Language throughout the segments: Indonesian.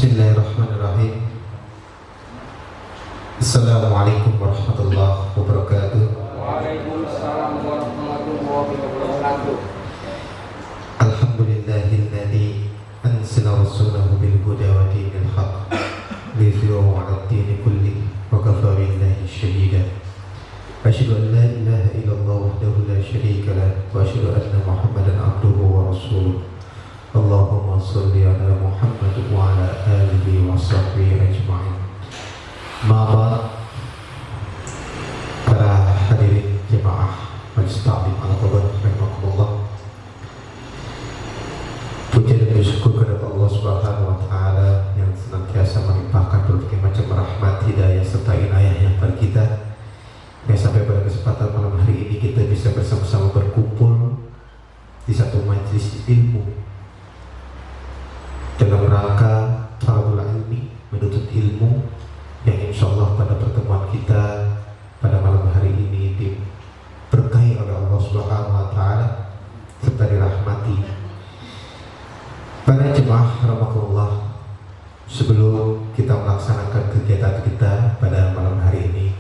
Bismillahirrahmanirrahim. Assalamualaikum warahmatullahi wabarakatuh. Waalaikumsalam warahmatullahi wabarakatuh. Alhamdulillahilladzi anzala rasulahu bil huda wa dinil haqq liyudhhirahu 'ala ad-dini kullihi wa kafa billahi shahida. Asyhadu an la ilaha illallah wahdahu la syarika lah wa asyhadu anna Muhammadan 'abduhu wa rasuluh. Allahumma shalli ala Muhammad wa ala alihi wa sahbihi ajma'in. Ma'ba'd. Para hadirin jemaah Majelis Ta'lim Al-Quran rahimakumullah. Puja dan syukur kepada Allah Subhanahu wa taala yang senantiasa melimpahkan berbagai macam rahmat, hidayah serta inayahnya kepada kita. Yang sampai pada kesempatan malam hari ini kita bisa bersama-sama berkumpul di satu majelis ilmu dalam rangka talabul ilmi, menuntut ilmu, yang insyaallah pada pertemuan kita pada malam hari ini diberkahi oleh Allah Subhanahu wa taala serta dirahmati. Para jemaah rahimakumullah, sebelum kita melaksanakan kegiatan kita pada malam hari ini,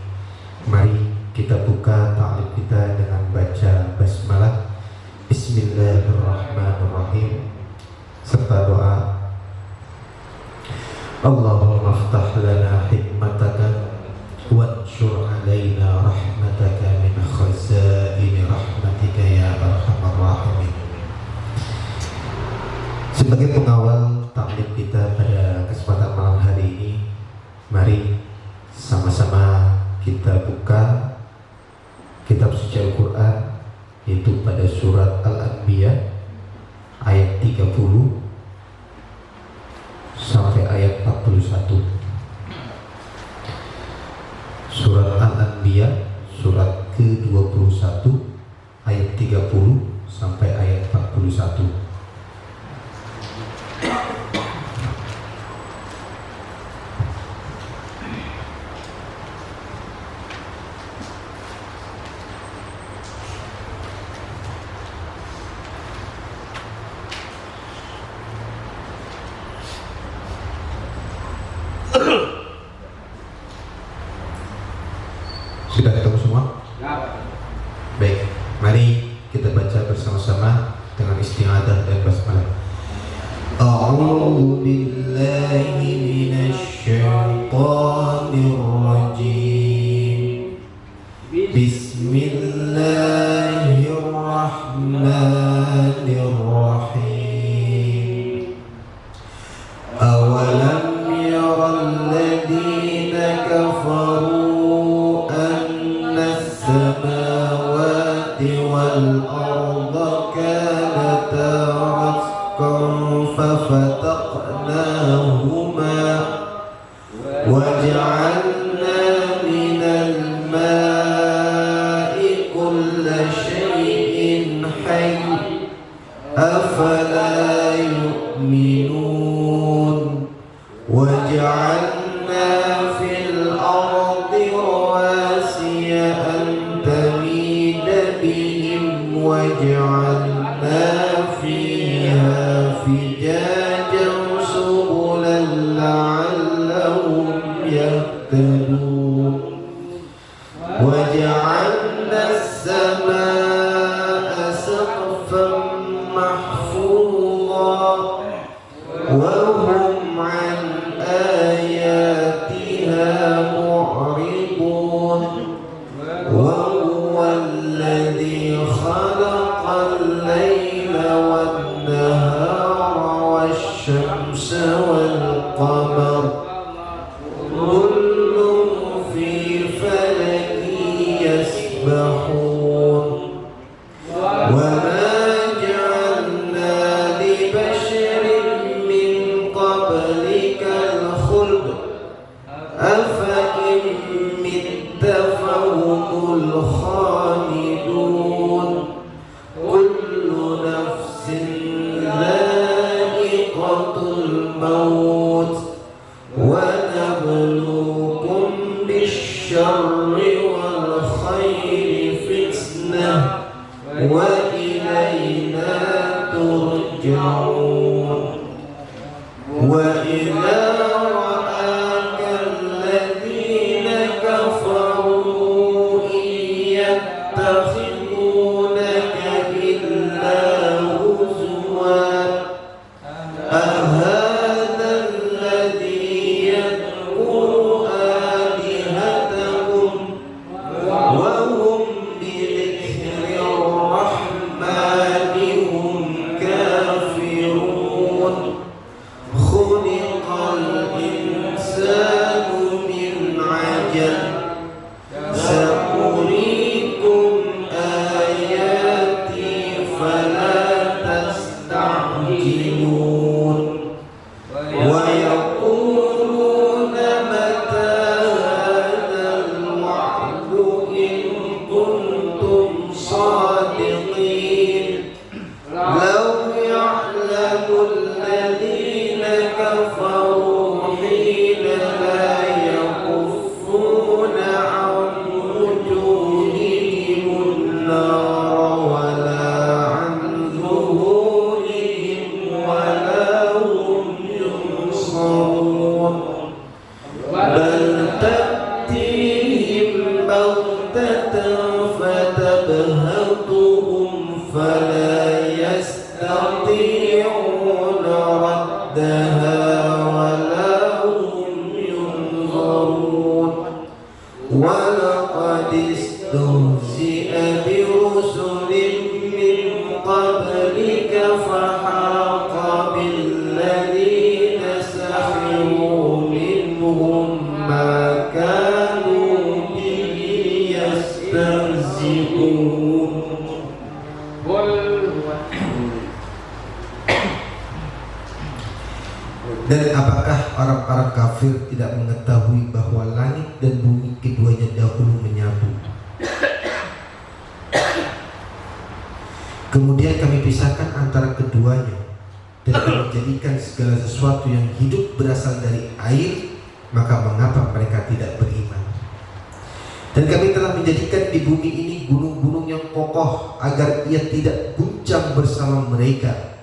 mari kita buka ta'lim kita dengan baca basmalah, Bismillahirrahmanirrahim, serta doa. Allahumma aftah lana hikmataka wanshur alaina rahmataka min khazaini rahmatika ya arhamar rahimin. Sebagai pengawal taklim kita pada kesempatan malam hari ini, mari sama-sama kita buka kitab suci Al-Quran, yaitu pada surat Al-Anbiya ayat 30 sampai ayat 41. Surat Al-Anbiya surat ke-21 ayat 30 sampai ayat 41. Sudah ketemu semua? Ya. Baik, mari kita baca bersama-sama dengan isti'adzah dan basmalah. A'udzu billahi minasy syaithanir rajim. Bismillahirrahmanirrahim. Awalam yaral ladzina kafaru والأرض كانتا رتقا ففتقناهما وجعلنا من الماء كل شيء حي أفلا يؤمنون وجعلنا في الأرض رواسي أن تميد بهم وجعلنا فيها فجاجا سبلا لعلهم يهتدون وجعلنا السماء سقفا محفوظا وهم عن آياتها معرضون وهو الذي خلق الليل والنهار والشمس والقمر كل في فلك يسبحون وما جعلنا لبشر من قبلك الخلد أفإن مت فهم الخالدون كل نفس ذائقة الموت ونبلوكم بالشر والخير فتنة وإلينا ترجعون وإذا وبشروا منهم ما كانوا به يستهزئون. Dan apakah orang-orang kafir tidak mengetahui bahwa langit dan bumi keduanya dahulu menyatu, kemudian kami pisahkan antara keduanya, dan kami jadikan segala sesuatu yang hidup berasal dari air, maka mengapa mereka tidak beriman? Dan kami telah menjadikan di bumi ini gunung-gunung yang kokoh agar ia tidak guncang bersama mereka.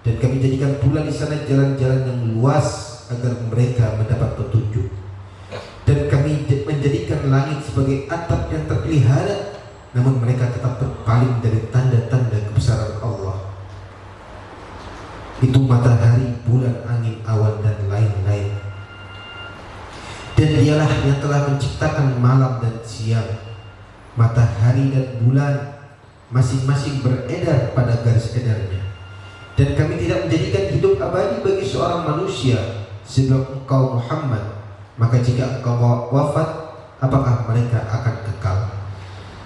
Dan kami jadikan pula di sana jalan-jalan yang luas agar mereka mendapat petunjuk. Dan kami menjadikan langit sebagai atap yang terpelihara, namun mereka tetap terpaling dari tanda-tanda kebesaran Allah. Itu matahari, bulan, angin, awan, dan lain-lain. Dan dialah yang telah menciptakan malam dan siang. Matahari dan bulan masing-masing beredar pada garis edarnya. Dan kami tidak menjadikan hidup abadi bagi seorang manusia sebelum engkau Muhammad. Maka jika engkau wafat, apakah mereka akan kekal?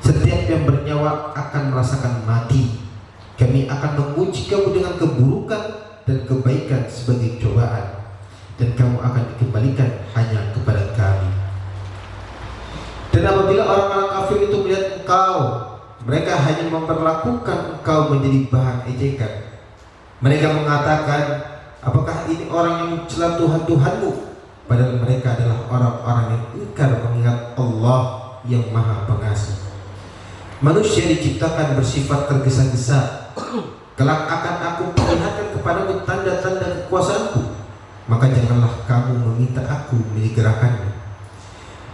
Setiap yang bernyawa akan merasakan mati. Kami akan menguji kamu dengan keburukan dan kebaikan sebagai cobaan, dan kamu akan dikembalikan hanya kepada kami. Dan apabila orang-orang kafir itu melihat engkau, mereka hanya memperlakukan engkau menjadi bahan ejekan. Mereka mengatakan, apakah ini orang yang mencela Tuhan-Tuhanmu? Padahal mereka adalah orang-orang yang ingkar mengingat Allah yang Maha Pengasih. Manusia diciptakan bersifat tergesa-gesa. Kelak akan aku perlihatkan kepadamu tanda-tanda kekuasaanku, maka janganlah kamu meminta aku menyegerakannya.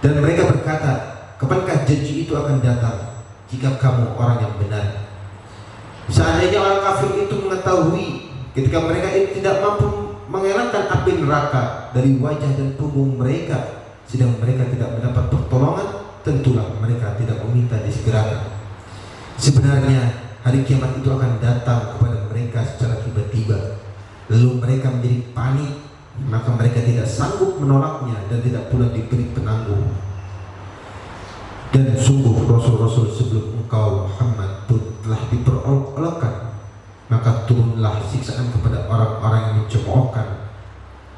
Dan mereka berkata, kapankah janji itu akan datang jika kamu orang yang benar? Seandainya orang kafir itu mengetahui ketika mereka itu tidak mampu mengelakkan api neraka dari wajah dan punggung mereka, sedang mereka tidak mendapat pertolongan, tentulah mereka tidak meminta disegerakan. Sebenarnya hari kiamat itu akan datang kepada mereka secara tiba-tiba, lalu mereka menjadi panik, maka mereka tidak sanggup menolaknya dan tidak pula diberi penanggung. Dan sungguh Rasul-Rasul sebelum engkau Muhammad pun telah diperolok-olokkan, maka turunlah siksaan kepada orang-orang yang mencemoohkan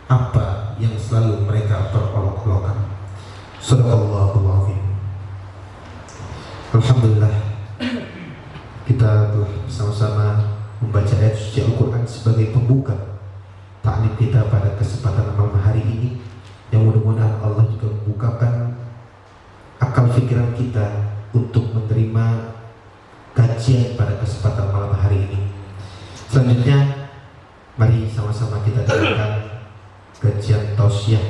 apa yang selalu mereka perolok-olokkan. Shadaqallahul azim. Alhamdulillah, kita telah bersama-sama membaca ayat suci Al-Quran sebagai pembuka taklim kita pada kesempatan malam hari ini, yang mudah-mudahan Allah juga membukakan akal pikiran kita untuk menerima kajian pada kesempatan malam hari ini. Selanjutnya, mari sama-sama kita dengarkan kajian tausiah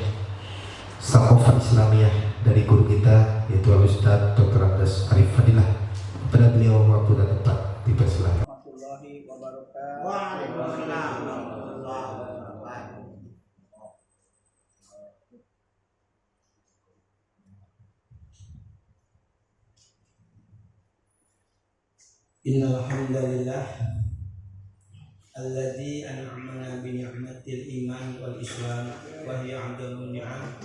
Saqafah Islamiyah dari guru kita, yaitu Al-Ustaz Dr. Andes Arif Fadilah. Kepada beliau waktu dan tempat dipersilakan. Warahmatullahi wabarakatuh. Waalaikumsalam. Innal hamdalillah alladzi an'amana bi ni'matil iman wal islam wa hiya 'adamun ni'am.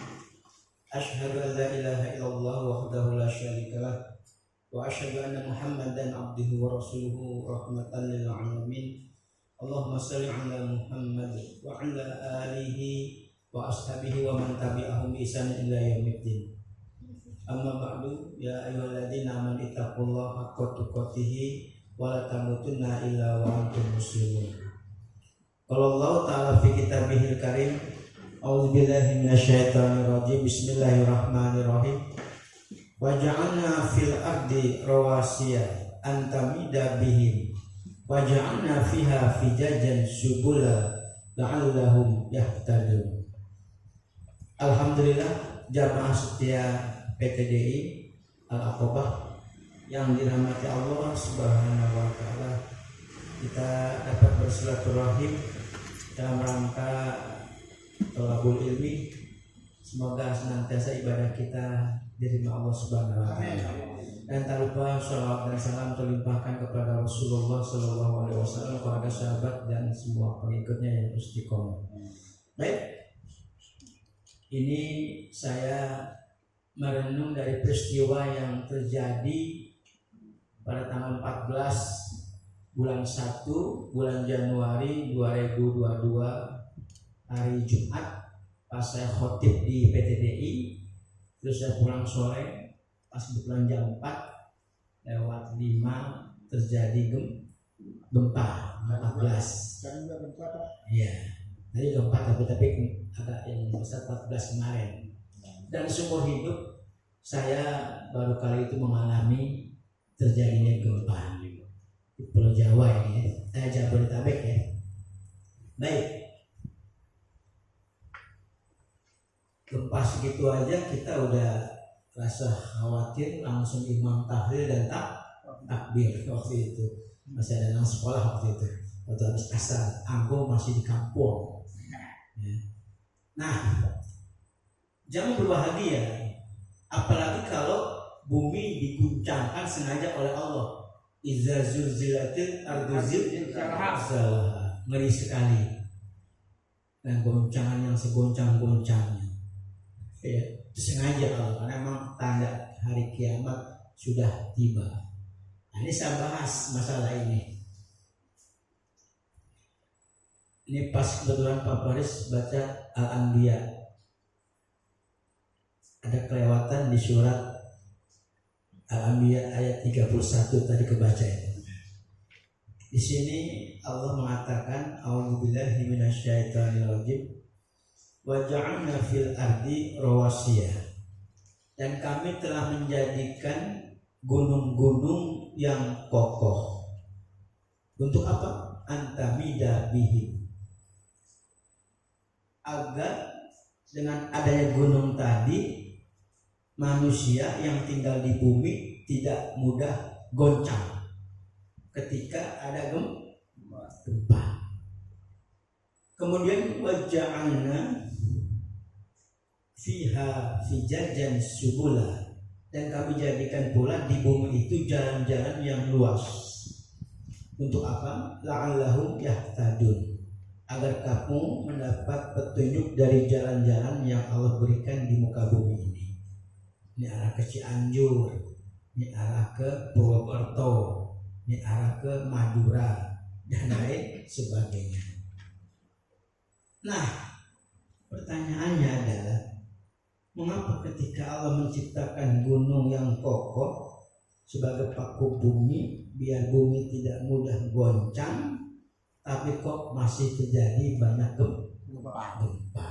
Asyhadu an la ilaha illallah wahdahu la syarika lah wa asyhadu anna Muhammadan 'abduhu wa rasuluhu rahmatan lil 'alamin. Allahumma shalli 'ala Muhammad wa 'ala alihi wa ashabihi wa man tabi'ahum bi ihsan ila yaumiddin. Amma ba'du, ya ayyuhalladzina amanu ittaqullaha haqqa tuqatih wa la tamutunna illa wa antum muslimun. Qala Allah ta'ala fi kitabihil karim, a'udzu billahi minasyaitonir rajim, bismillahirrahmanirrahim. Wa ja'alna fil ardi rawasiya an tamida bihim wa ja'alna fiha fijajan subula la'allahum yahtadun. Alhamdulillah, jamaah setia PTDI Al-Aqobah yang dirahmati Allah Subhanahu wa Ta'ala, kita dapat bersilaturahim dalam rangka thalabul ilmi. Semoga senantiasa ibadah kita diterima Allah Subhanahu wa Ta'ala. Dan tak lupa sholawat dan salam terlimpahkan kepada Rasulullah Sallallahu Alaihi Wasallam, kepada sahabat dan semua pengikutnya yang istiqomah. Baik, Ini saya merenung dari peristiwa yang terjadi pada tanggal 14 bulan 1 bulan Januari 2022 hari Jumat, pas saya khotib di PTDI. Terus saya pulang sore, pas kebetulan jam 4 lewat 5 terjadi gempa 14. Iya, tadi gempa tapi agak yang besar 14 kemarin. Dan seumur hidup saya baru kali itu mengalami terjadinya gempa di Pulau Jawa ini. Saya Jabodetabek ya. Baik. Gempa segitu aja kita udah rasa khawatir, langsung imam tahlil dan takbir waktu itu. Masih ada anak sekolah waktu itu. Waktu habis asar, aku masih di kampung. Ya. Nah, jangan berbahagia, apalagi kalau bumi diguncangkan sengaja oleh Allah. Iza zulzilatil ardu zilzalaha. Ngeri sekali. Dan goncangan yang segoncang-goncangnya. Ya, itu sengaja Allah, karena memang tanda hari kiamat sudah tiba. Nah, ini saya bahas masalah ini. Ini pas kebetulan Pak Faris baca Al-Anbiya. Ada kelewatan di surat Al-Anbiya ayat 31 tadi kebaca itu. Di sini Allah mengatakan A'udzubillahi minasyaitonirrajim. Wa ja'alna fil ardi rawasiya, dan kami telah menjadikan gunung-gunung yang kokoh. Untuk apa? Antamida bihim, agar dengan adanya gunung tadi manusia yang tinggal di bumi tidak mudah goncang ketika ada gempa. Kemudian waja'alna fiha fijajan subula, dan kami jadikan pula di bumi itu jalan-jalan yang luas. Untuk apa? La'allahum yahtadun, agar kamu mendapat petunjuk dari jalan-jalan yang Allah berikan di muka bumi ini. Ini arah ke Cianjur, ini arah ke Purwokerto, ini arah ke Madura, dan lain sebagainya. Nah, pertanyaannya adalah, mengapa ketika Allah menciptakan gunung yang kokoh sebagai paku bumi biar bumi tidak mudah goncang, tapi kok masih terjadi banyak gempa?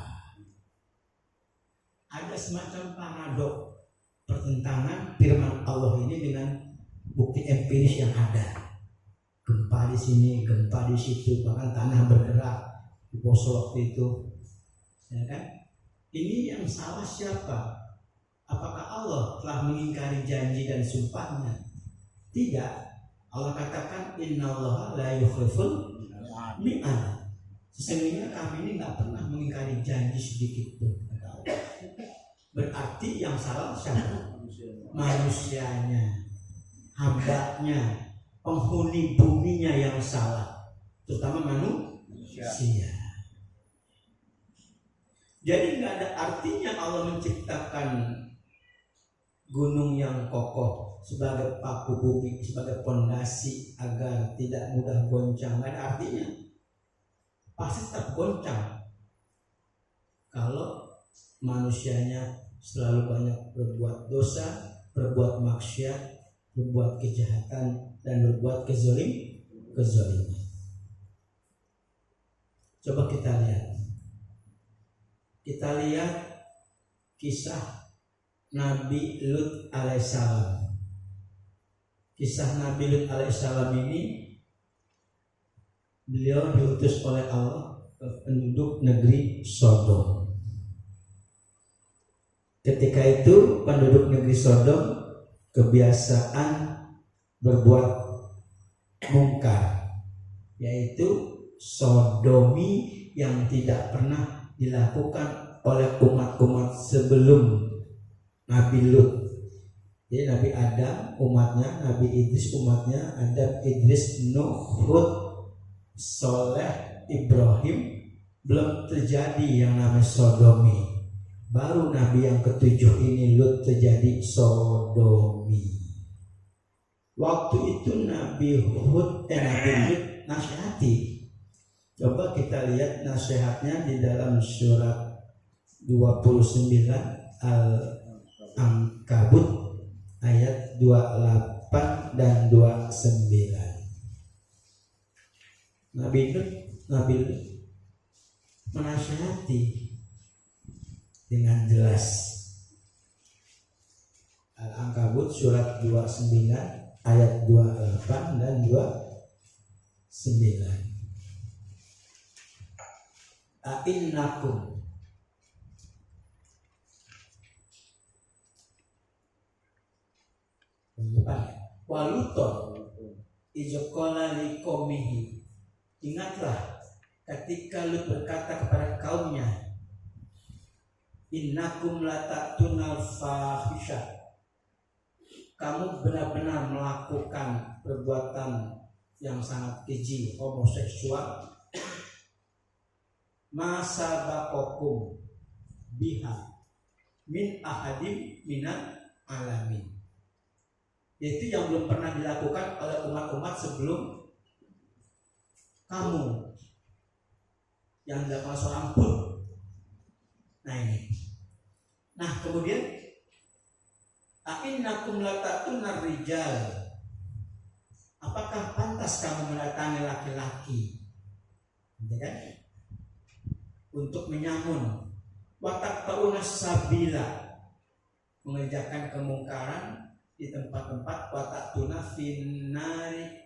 Ada semacam paradok, pertentangan firman Allah ini dengan bukti empiris yang ada. Gempa di sini, gempa di situ, bahkan tanah bergerak di Poso waktu itu, ya kan? Ini yang salah siapa? Apakah Allah telah mengingkari janji dan sumpahnya? Tidak. Allah katakan innallaha la yukhliful mi'ad. Sesungguhnya kami ini nggak pernah mengingkari janji sedikit pun. Berarti yang salah siapa? Manusianya, hambanya, penghuni buminya yang salah, terutama manusia. Jadi nggak ada artinya Allah menciptakan gunung yang kokoh sebagai paku bumi, sebagai pondasi agar tidak mudah goncang. Nggak ada artinya. Pasti tetap goncang kalau manusianya selalu banyak berbuat dosa, berbuat maksiat, berbuat kejahatan, dan berbuat kezaliman. Coba kita lihat. Kita lihat kisah Nabi Lut alaihissalam. Kisah Nabi Lut alaihissalam ini, beliau diutus oleh Allah ke penduduk negeri Sodom. Ketika itu penduduk negeri Sodom kebiasaan berbuat mungkar, yaitu sodomi yang tidak pernah dilakukan oleh umat-umat sebelum Nabi Lut. Jadi Nabi Adam umatnya, Nabi Idris umatnya, Adam, Idris, Nuh, Hud, Soleh, Ibrahim, belum terjadi yang namanya sodomi. baru Nabi yang ketujuh ini Lut terjadi sodomi. Waktu itu Nabi Lut nasihati. Coba kita lihat nasihatnya di dalam surat 29 Al-Ankabut ayat 28 dan 29. Nabi Lut menasihati dengan jelas. Al-Ankabut surat 29 ayat 28 dan 29. A'innakum waluton izokola likomihi. Ingatlah ketika Lut berkata kepada kaumnya, innakum lata'tunal fahisha, kamu benar-benar melakukan perbuatan yang sangat keji, homoseksual. Masa bakokum biha min ahadim minal alamin, yaitu yang belum pernah dilakukan oleh umat-umat sebelum kamu, yang dilakukan seorang pun. Nah ini. Nah kemudian a'innakum lata'tunar rijal, apakah pantas kamu mendatangi laki-laki, ya kan? Untuk menyamun. Wataqta'una sabila, mengerjakan kemungkaran di tempat-tempat. Wata'tuna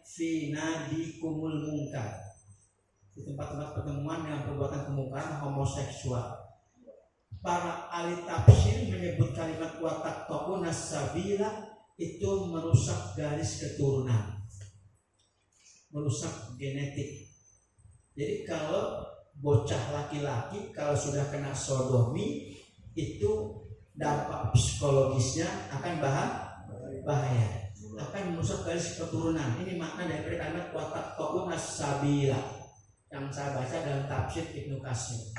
finadikumul mungkar, di tempat-tempat pertemuan yang perbuatan kemungkaran homoseksual. Para ahli tafsir menyebut kalimat wataqta'una sabila itu merusak garis keturunan, merusak genetik. Jadi kalau bocah laki-laki kalau sudah kena sodomi, itu dampak psikologisnya akan bahaya, akan merusak garis keturunan. Ini makna dari kalimat wataqta'una sabila yang saya baca dalam tafsir Ibnu Katsir.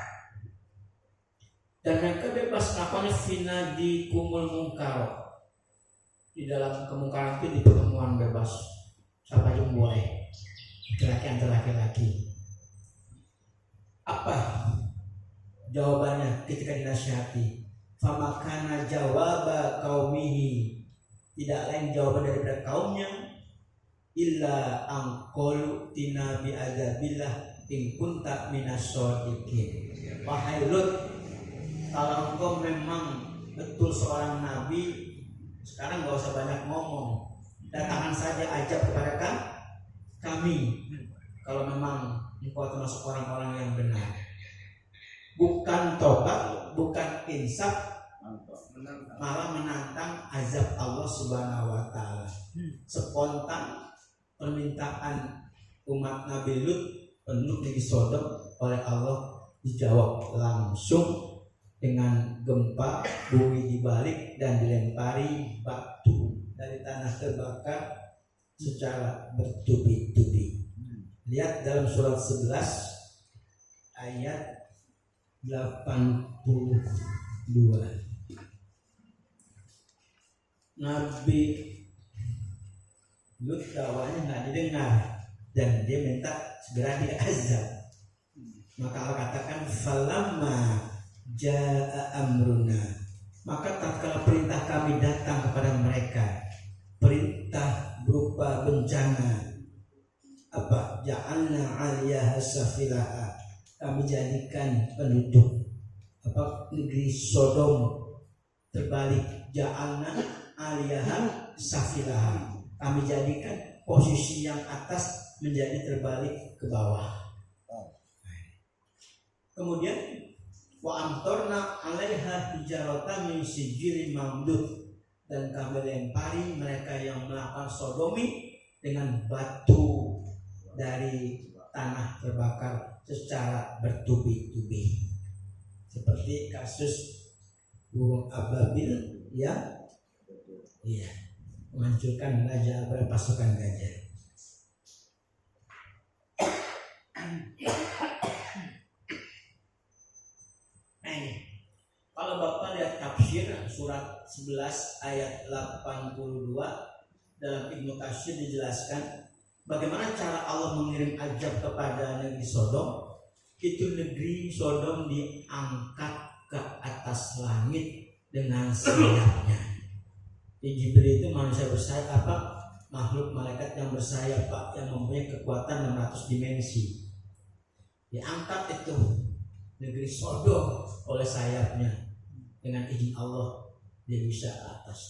Dan mereka bebas melakukan finadikumul mungkar, di dalam kemungkaran itu di pertemuan bebas, siapa yang boleh, laki-laki antar laki-laki. Apa jawabannya ketika dinasihati? Famakana jawaba qaumihi, tidak lain jawaban daripada kaumnya, illa angqulu tina bi adzabillah in kunta minash-shadiqin. Wahai Lut, kalau engkau memang betul seorang nabi, sekarang gak usah banyak ngomong, datangkan saja ajab kepada kami. Kalau memang engkau termasuk orang-orang yang benar, bukan tobat, bukan insaf, malah menantang azab Allah Subhanahu wa Ta'ala. Spontan permintaan umat Nabi Lut untuk disodom oleh Allah dijawab langsung dengan gempa bumi dibalik dan dilempari batu dari tanah terbakar secara bertubi-tubi. Lihat dalam surat 11 ayat 82. Nabi Lut dakwahnya nggak didengar dan dia minta segera diazab. Maka Allah katakan falamma jaa amruna, maka tatkala perintah kami datang kepada mereka, perintah berupa bencana, apa? Ja'alna 'aliyaha safilaha, kami jadikan penduduk negeri Sodom terbalik. Ja'alna 'aliyaha safilaha, kami jadikan posisi yang atas menjadi terbalik ke bawah. Kemudian wa amtorna 'alaiha hijaratan min sijilin mamdud, dan kami lempari mereka yang melakukan sodomi dengan batu dari tanah terbakar secara bertubi-tubi, seperti kasus burung ababil yang menghancurkan raja pasukan gajah. Kalau Bapak lihat tafsir surat 11 ayat 82 dalam Ibnu Katsir dijelaskan bagaimana cara Allah mengirim azab kepada negeri Sodom. Itu negeri Sodom diangkat ke atas langit dengan sayapnya. Jibril itu manusia bersayap apa? Makhluk malaikat yang bersayap Pak, yang mempunyai kekuatan 600 dimensi. Diangkat itu negeri Sodom oleh sayapnya dengan izin Allah, dia bisa ke atas.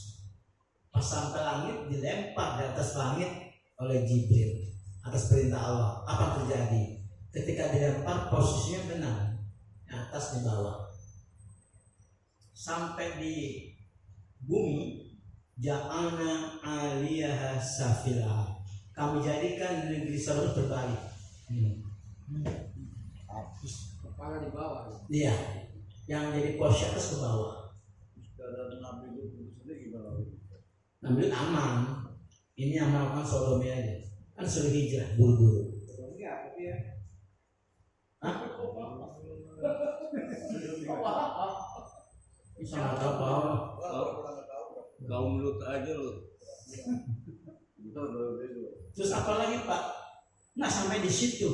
Pas sampai langit dilempar di atas langit oleh Jibril atas perintah Allah. Apa terjadi? Ketika dilempar posisinya benar, di atas di bawah. Sampai di bumi, ja'alna 'aliyaha safila. Kami jadikan negeri Sodom terbalik. Kepala di bawah. Iya, yang jadi posisi atas ke bawah. Nabi Lut sendiri gimana? Nabi Lut aman. Ini yang melakukan sodomnya aja. Kan suruh hijrah buru-buru. Enggak, tapi ya. Hah? Bisa nggak tahu apa? Kaum Lut aja lu. Terus apa lagi Pak? Nah sampai di situ.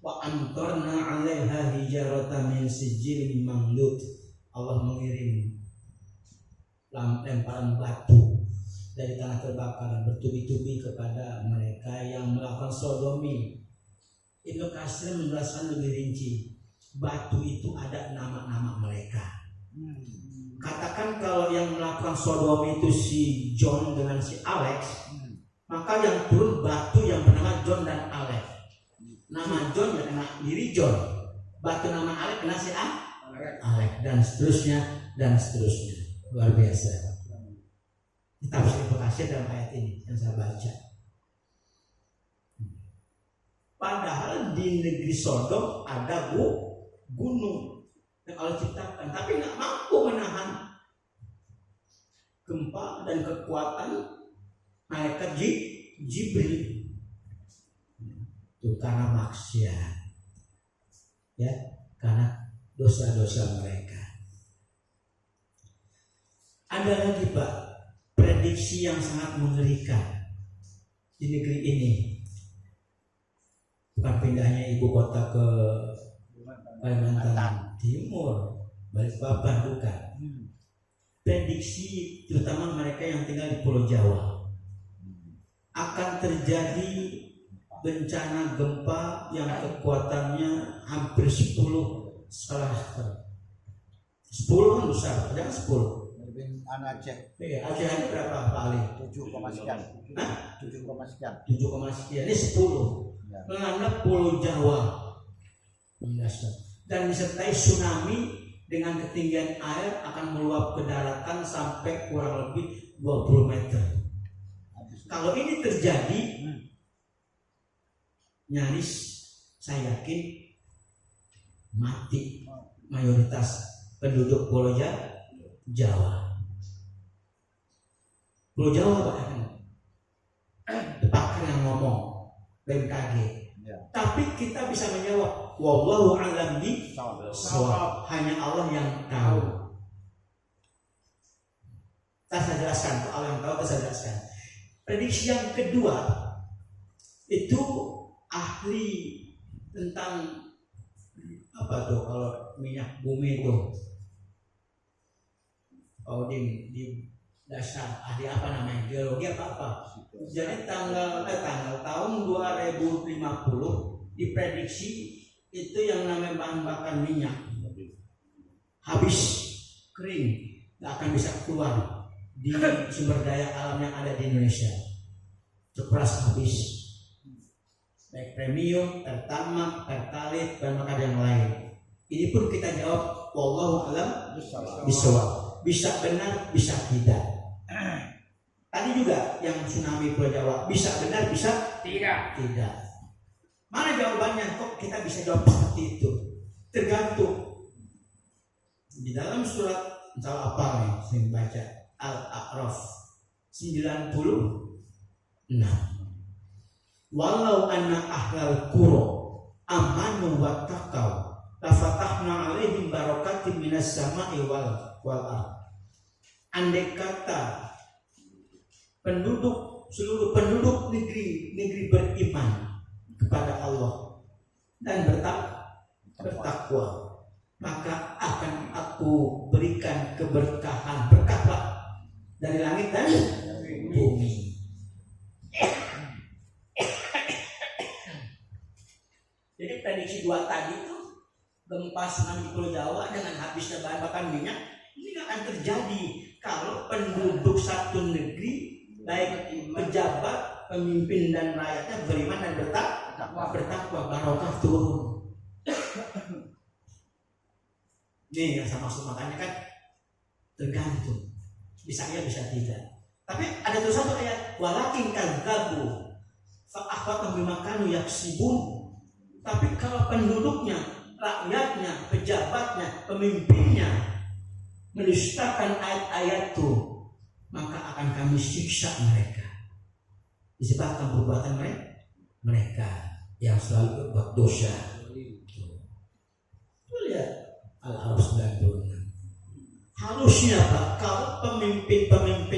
Wa amtarna 'alaiha hijaratan min sijilin mamdud. Allah mengirim lemparan batu dari tanah terbakar dan bertubi-tubi kepada mereka yang melakukan sodomi. Ibnu Katsir menjelaskan lebih rinci. Batu itu ada nama-nama mereka. Katakan kalau yang melakukan sodomi itu si John dengan si Alex, maka yang turun batu yang bernama John dan Alex. Nama John ya kena diri John, batu nama Alex kena si Alex, dan seterusnya dan seterusnya. Luar biasa. Tafsir Ibnu Katsir dalam ayat ini yang saya baca. Padahal di negeri Sodom ada gunung yang Allah ciptakan, tapi nggak mampu menahan gempa dan kekuatan malaikat Jibril. Itu karena maksiat, ya, karena dosa-dosa mereka. Ada lagi Pak, prediksi yang sangat mengerikan di negeri ini. Bukan pindahnya ibu kota ke Kalimantan Timur, Balikpapan, bukan. Prediksi terutama mereka yang tinggal di Pulau Jawa akan terjadi bencana gempa yang kekuatannya hampir 10 skala Richter. 10 kan besar, jangan 10. Aceh. Iya, Aceh itu berapa Pak Ali? 7, sekian. 7, sekian. 7, sekian. Ini 10. Melanda Pulau Jawa. Dan disertai tsunami dengan ketinggian air akan meluap ke daratan sampai kurang lebih 20 meter. Kalau ini terjadi, nyaris saya yakin mati mayoritas penduduk Pulau Jawa. Pulau Jawa bahkan pakar yang ngomong BMKG, tapi kita bisa menjawab wallahu a'lam bishawab, hanya Allah yang tahu. Saya jelaskan, Allah yang tahu, saya jelaskan. Prediksi yang kedua itu ahli tentang apa tuh kalau minyak bumi itu, di dasar ahli apa namanya, geologi apa. Jadi tanggal tahun 2050 diprediksi itu yang namanya bahan bakar minyak habis, kering, nggak akan bisa keluar di sumber daya alam yang ada di Indonesia. Cepras habis, baik premium, pertamax, pertalite, bahan bakar yang lain. Ini pun kita jawab wallahu a'lam bishawab. Bisa benar, bisa tidak. Tadi juga yang tsunami Pulau Jawa, bisa benar, bisa tidak. Mana jawabannya? Kok kita bisa jawab seperti itu? Tergantung. Di dalam surat apa nih? Saya baca Al-A'raf 96. Walau anna ahlal qura amanu wattaqau lafatahna alaihim barakatim minas sama'i wal ard. Andai kata seluruh penduduk negeri beriman kepada Allah dan bertakwa, maka akan aku berikan keberkahan, berkah dari langit dan bumi. Jadi prediksi 2 tadi itu gempa tsunami di Pulau Jawa dengan habisnya bahan bakar minyak ini akan terjadi kalau penduduk satu negeri baik pejabat, pemimpin dan rakyatnya beriman dan bertakwa, barokah turun. Nih yang sama maksud, makanya kan tergantung, bisa ya bisa tidak. Tapi ada tuh satu ayat, walakin kadzabu fa akhwatum bima kanu yaksibun. Tapi kalau penduduknya, rakyatnya, pejabatnya, pemimpinnya mendustakan ayat-ayatku, maka akan kami siksa mereka disebabkan perbuatan mereka yang selalu berbuat dosa. Lihat Al-Araf 96. Harusnya Pak, kalau pemimpin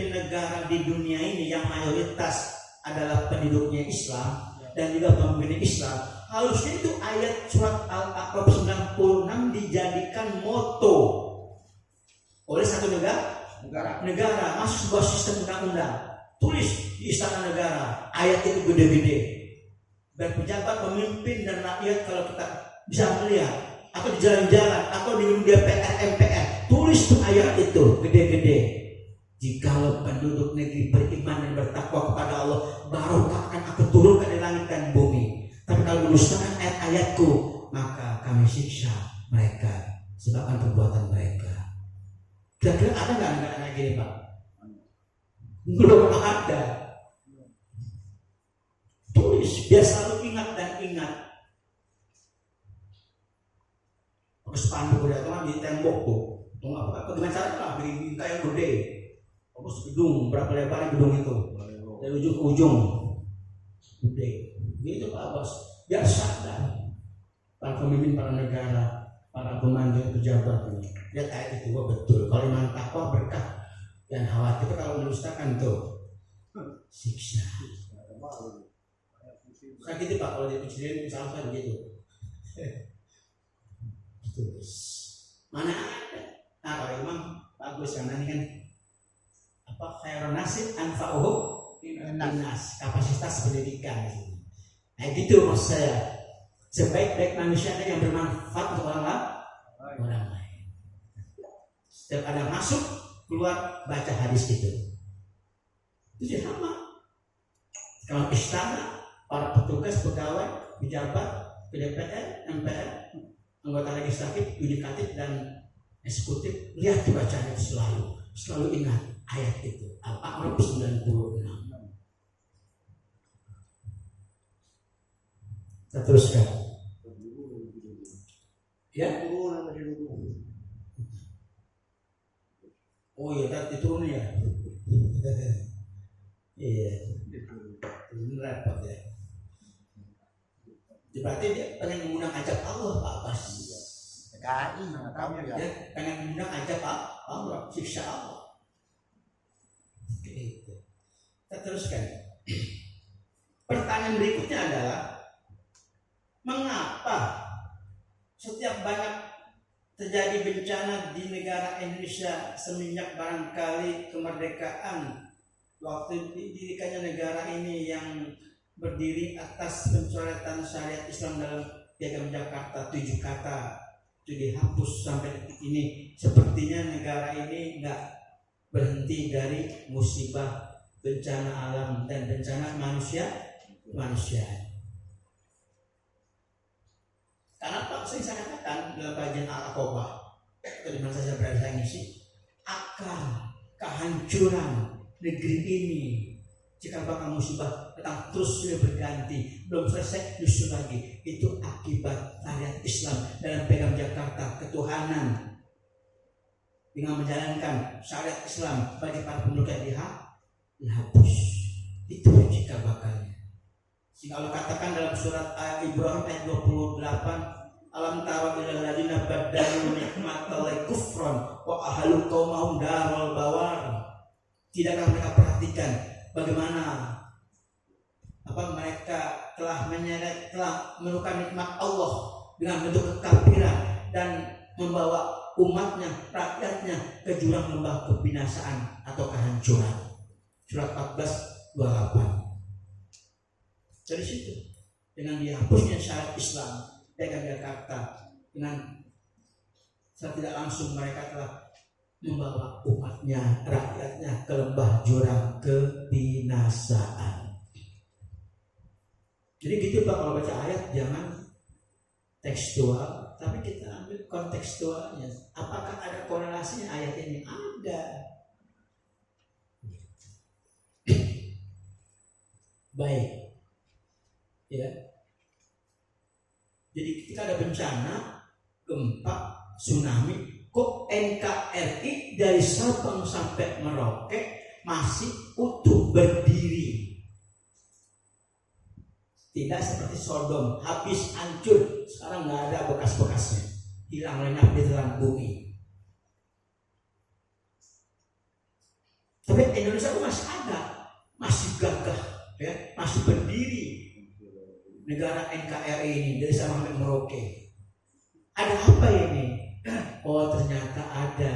negara di dunia ini yang mayoritas adalah penduduknya Islam dan juga pemimpin Islam, harusnya itu ayat surat Al-A'raf 96 dijadikan moto oleh satu negara masuk sebuah sistem undang-undang. Tulis di istana negara ayat itu gede-gede. Dan pejabat, pemimpin dan rakyat kalau kita bisa melihat atau di jalan-jalan atau di DPR, MPR, tulis tuh ayat itu gede-gede. Jikalau penduduk negeri beriman dan bertakwa kepada Allah, barokah akan aku turunkan di langit dan bumi. Tapi kalau mendustakan ayat-ayatku, maka kami siksa mereka sebabkan perbuatan mereka. Kira-kira ada nggak negara kayak gini Pak? Belum ada. Tulis, biar selalu ingat dan ingat. Pakai spanduk udah tuh di tembok tuh. Tuh apa? Bagaimana caranya? Bikin kayak gede. Terus gedung, berapa lebar gedung itu? Dari ujung ke ujung. Gede. Gitu Pak Bos. Biar sadar para pemimpin, para negara, para pemandu, pejabat ini. Lihat ayat itu, wah betul. Kalau iman takwa berkah, dan khawatir kalau mendustakan tuh siksa. Nah gitu Pak, kalau di presiden misalnya begitu. Terus mana ada? Nah kalau imam bagus karena ini kan apa khairun nasib anfa'uhu linnas, kapasitas pendidikan. Nah gitu maksud saya. Sebaik-baik manusia yang bermanfaat untuk orang lain. Setiap ada masuk keluar baca hadis itu sama. Kalau istana, para petugas, pegawai, pejabat, DPR, MPR, anggota legislatif, yudikatif dan eksekutif, lihat dibacanya selalu ingat ayat itu. Al-A'raf 96. Kita teruskan. Ya. Oh iya, tadi turun ya. Iya. Ini repot ya. Berarti dia pengen mengundang ajak Allah Pak Abbas. PKI tahu ya. Dia pengen mengundang ajak Allah, siksa Allah. Gitu. Kita teruskan. Pertanyaan berikutnya adalah mengapa setiap banyak terjadi bencana di negara Indonesia semenjak barangkali kemerdekaan, waktu didirikannya negara ini yang berdiri atas pencoretan syariat Islam dalam Piagam Jakarta 7 kata itu dihapus sampai detik ini. Sepertinya negara ini nggak berhenti dari musibah, bencana alam dan bencana manusia. Karena Pak saya katakan dalam kajian Al-Aqobah, di mana saya berada saya ngisi, akan kehancuran negeri ini jika bakal musibah datang terus sudah berganti, belum selesai justru lagi, itu akibat syariat Islam dalam Piagam Jakarta ketuhanan dengan menjalankan syariat Islam bagi para penduduk dihapus. Itu jika bakalnya. Sehingga Allah katakan dalam surat Ibrahim ayat 28, Alam tara ilal ladina badalu nikmatallahi kufran wa ahalu qaumahum darul bawar. Tidakkah mereka perhatikan bagaimana mereka telah menemukan nikmat Allah dengan bentuk kekafiran dan membawa umatnya, rakyatnya ke jurang lembah kebinasaan atau kehancuran. Surat 14:28. Dari situ, dengan dihapusnya syarat Islam, Jakarta, dengan secara tidak langsung mereka telah membawa umatnya, rakyatnya ke lembah jurang kebinasaan. Jadi gitu Pak, kalau baca ayat jangan tekstual, tapi kita ambil kontekstualnya. Apakah ada korelasinya ayat ini? Ada. Baik. Ya. Jadi ketika ada bencana, gempa, tsunami, kok NKRI dari Sabang sampai Merauke masih utuh berdiri? Tidak seperti Sodom, habis hancur, sekarang nggak ada bekas-bekasnya, hilang lenyap di telan bumi. Tapi Indonesia itu masih ada, masih gagah, ya, masih berdiri. Negara NKRI ini dari Sabang sampai Merauke. Ada apa ini? Oh, ternyata ada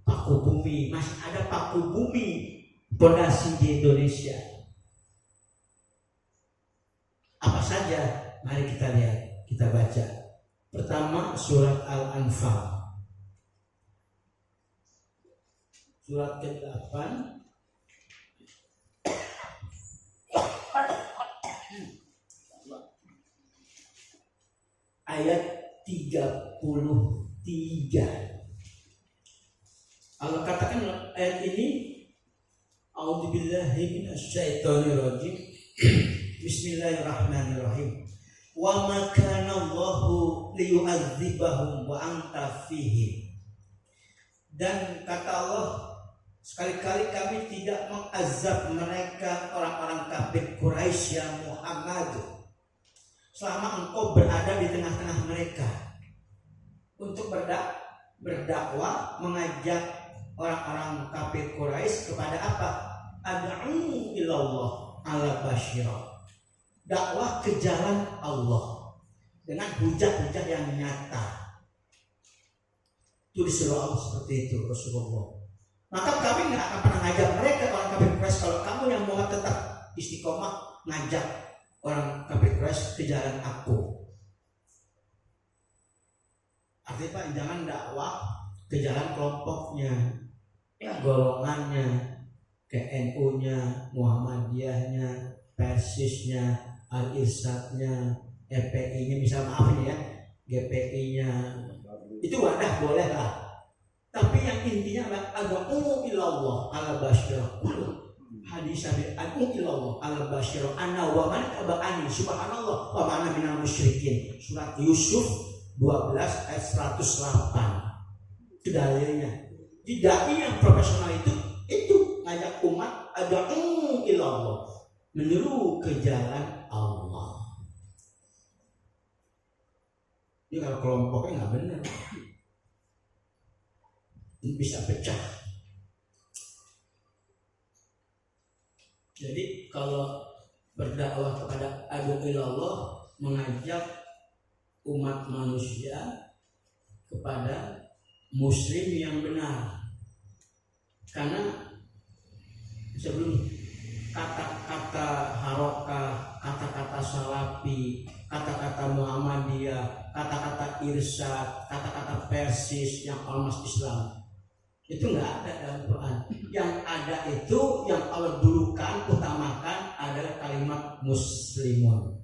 paku bumi, masih ada paku bumi pondasi di Indonesia. Apa saja? Mari kita lihat, kita baca. Pertama, surat Al-Anfal. Surat ke-8 ayat 33. Allah katakan dalam ayat ini, A'udzubillahi minasyaitonirrajim. Bismillahirrahmanirrahim. Wa ma kana Allahu liyu'adzibahum wa anta fihim. Dan kata Allah, sekali-kali kami tidak mengazab mereka orang-orang kafir Quraisy ya Muhammad, selama engkau berada di tengah-tengah mereka, untuk berdakwah, mengajak orang-orang kafir Quraisy kepada apa? Ad'u ilallah ala basyirah. Dakwah ke jalan Allah dengan hujah-hujah yang nyata. Itu disuruh Allah seperti itu Rasulullah. Maka kami nggak akan pernah ngajak mereka orang kafir Quraisy kalau kamu yang mau tetap istiqomah ngajak orang kafir Quraisy ke jalan aku. Artinya Pak, jangan dakwah ke jalan kelompoknya, golongannya, ke NU-nya, Muhammadiyahnya, Persisnya, Al-Irsyadnya, FPI-nya, misal maaf ini ya, GPI-nya, itu wadah boleh lah. Tapi yang intinya adalah ad'u ilallah ala basyirah. Hadis ad'u ilallah ala basyirah ana wa man tabani subhanallah wa ma'ana minal musyrikin. Surat Yusuf 12 ayat 108. Itu dalilnya. Di dai yang profesional itu ngajak umat ad'u ilallah, menyeru ke jalan Allah. Ini kalau kelompoknya nggak benar, ini bisa pecah. Jadi kalau berdakwah kepada ad'u ilallah, mengajak umat manusia kepada muslim yang benar. Karena sebelum kata-kata harokah, kata-kata salafi, kata-kata Muhammadiyah, kata-kata irsyad, kata-kata Persis yang ormas Islam, itu nggak ada dalam Quran. Yang ada itu yang Allah dulukan, utamakan adalah kalimat muslimun.